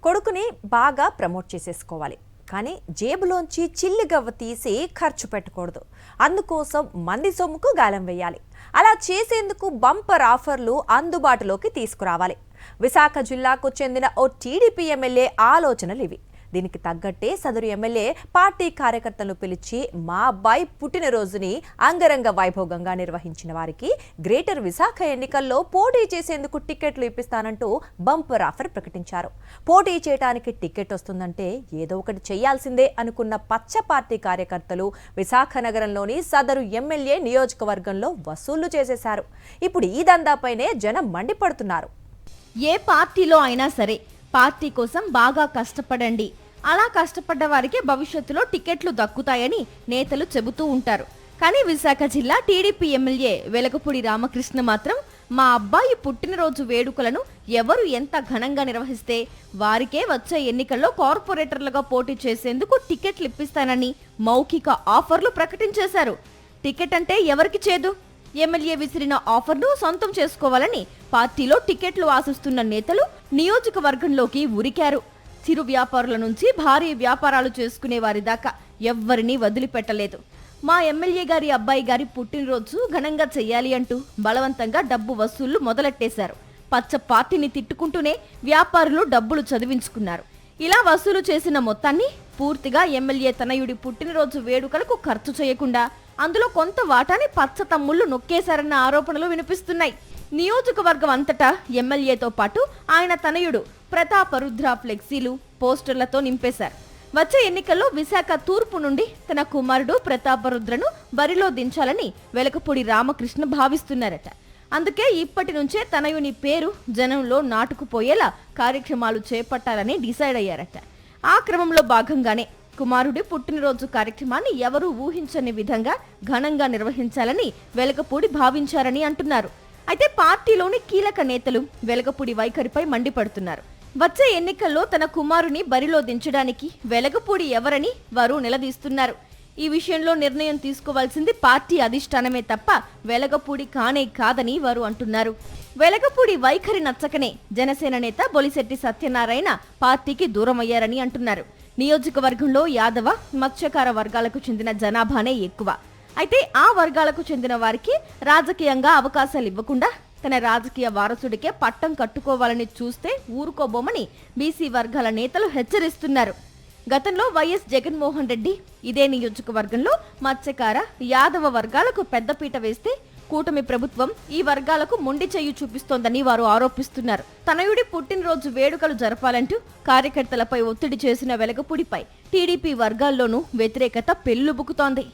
కొడుకుని బాగా ప్రమోట్ చేసేసుకోవాలి. కానీ జేబులోంచి చిల్లిగవ్వ తీసి ఖర్చు పెట్టకూడదు. అందుకోసం మంది సొమ్ముకు గాలం వేయాలి. అలా చేసేందుకు బంపర్ ఆఫర్లు అందుబాటులోకి తీసుకురావాలి. విశాఖ జిల్లాకు చెందిన ఓ టీడీపీ ఎమ్మెల్యే ఆలోచనలు ఇవి. దీనికి తగ్గట్టే సదరు ఎమ్మెల్యే పార్టీ కార్యకర్తలను పిలిచి మా అబ్బాయి పుట్టినరోజుని అంగరంగ వైభోగంగా నిర్వహించిన వారికి గ్రేటర్ విశాఖ ఎన్నికల్లో పోటీ చేసేందుకు టికెట్లు ఇప్పిస్తానంటూ బంపర్ ఆఫర్ ప్రకటించారు. పోటీ చేయడానికి టికెట్ వస్తుందంటే ఏదో ఒకటి చేయాల్సిందే అనుకున్న పచ్చ పార్టీ కార్యకర్తలు విశాఖ నగరంలోని సదరు ఎమ్మెల్యే నియోజకవర్గంలో వసూళ్లు చేసేశారు. ఇప్పుడు ఈ దందాపైనే జనం మండిపడుతున్నారు. ఏ పార్టీలో అయినా సరే పార్టీ కోసం బాగా కష్టపడండి, అలా కష్టపడ్డ వారికి భవిష్యత్తులో టికెట్లు దక్కుతాయని నేతలు చెబుతూ ఉంటారు. కానీ విశాఖ జిల్లా టీడీపీ ఎమ్మెల్యే వెలగపూడి రామకృష్ణ మాత్రం మా అబ్బాయి పుట్టినరోజు వేడుకలను ఎవరు ఎంత ఘనంగా నిర్వహిస్తే వారికే వచ్చే ఎన్నికల్లో కార్పొరేటర్లుగా పోటీ చేసేందుకు టికెట్లు ఇప్పిస్తానని మౌఖిక ఆఫర్లు ప్రకటించేశారు. టికెట్ అంటే ఎవరికి చేదు? ఎమ్మెల్యే విసిరిన ఆఫర్ను సొంతం చేసుకోవాలని పార్టీలో టికెట్లు ఆశిస్తున్న నేతలు నియోజకవర్గంలోకి ఉరికారు. చిరు వ్యాపారుల నుంచి భారీ వ్యాపారాలు చేసుకునే వారి దాకా ఎవ్వరినీ వదిలిపెట్టలేదు. మా ఎమ్మెల్యే గారి అబ్బాయి గారి పుట్టినరోజు ఘనంగా చెయ్యాలి అంటూ బలవంతంగా డబ్బు వసూళ్లు మొదలెట్టేశారు. పచ్చ పార్టీని తిట్టుకుంటూనే వ్యాపారులు డబ్బులు చదివించుకున్నారు. ఇలా వసూలు చేసిన మొత్తాన్ని పూర్తిగా ఎమ్మెల్యే తనయుడి పుట్టినరోజు వేడుకలకు ఖర్చు చేయకుండా అందులో కొంత వాటాని పచ్చ తమ్ముళ్లు నొక్కేశారన్న ఆరోపణలు వినిపిస్తున్నాయి. నియోజకవర్గం అంతటా ఎమ్మెల్యేతో పాటు ఆయన తనయుడు ప్రతాపరుద్ర ఫ్లెక్సీలు, పోస్టర్లతో నింపేశారు. వచ్చే ఎన్నికల్లో విశాఖ తూర్పు నుండి తన కుమారుడు ప్రతాపరుద్రను బరిలో దించాలని వెలగపూడి రామకృష్ణ భావిస్తున్నారట. అందుకే ఇప్పటి నుంచే తనయుని పేరు జనంలో నాటుకుపోయేలా కార్యక్రమాలు చేపట్టాలని డిసైడ్ అయ్యారట. ఆ క్రమంలో భాగంగానే కుమారుడి పుట్టినరోజు కార్యక్రమాన్ని ఎవరూ ఊహించని విధంగా ఘనంగా నిర్వహించాలని వెలగపూడి భావించారని అంటున్నారు. అయితే పార్టీలోని కీలక నేతలు వెలగపూడి వైఖరిపై మండిపడుతున్నారు. వచ్చే ఎన్నికల్లో తన కుమారుని బరిలో దించడానికి వెలగపూడి ఎవరని వారు నిలదీస్తున్నారు. ఈ విషయంలో నిర్ణయం తీసుకోవాల్సింది పార్టీ అధిష్టానమే తప్ప వెలగపూడి కానే కాదని వారు అంటున్నారు. వెలగపూడి వైఖరి నచ్చకనే జనసేన నేత బొలిశెట్టి సత్యనారాయణ పార్టీకి దూరమయ్యారని అంటున్నారు. నియోజకవర్గంలో యాదవ, మత్స్యకార వర్గాలకు చెందిన జనాభానే ఎక్కువ. అయితే ఆ వర్గాలకు చెందిన వారికి రాజకీయంగా అవకాశాలు ఇవ్వకుండా తన రాజకీయ వారసుడికే పట్టం కట్టుకోవాలని చూస్తే ఊరుకోబోమని బీసీ వర్గాల నేతలు హెచ్చరిస్తున్నారు. గతంలో వైఎస్ జగన్మోహన్ రెడ్డి ఇదే నియోజకవర్గంలో మత్స్యకార, యాదవ వర్గాలకు పెద్దపీట వేస్తే కూటమి ప్రభుత్వం ఈ వర్గాలకు మొండి చెయ్యి చూపిస్తోందని వారు ఆరోపిస్తున్నారు. తనయుడి పుట్టినరోజు వేడుకలు జరపాలంటూ కార్యకర్తలపై ఒత్తిడి చేసిన వెలగపూడిపై టీడీపీ వర్గాల్లోనూ వ్యతిరేకత పెల్లుబుకుతోంది.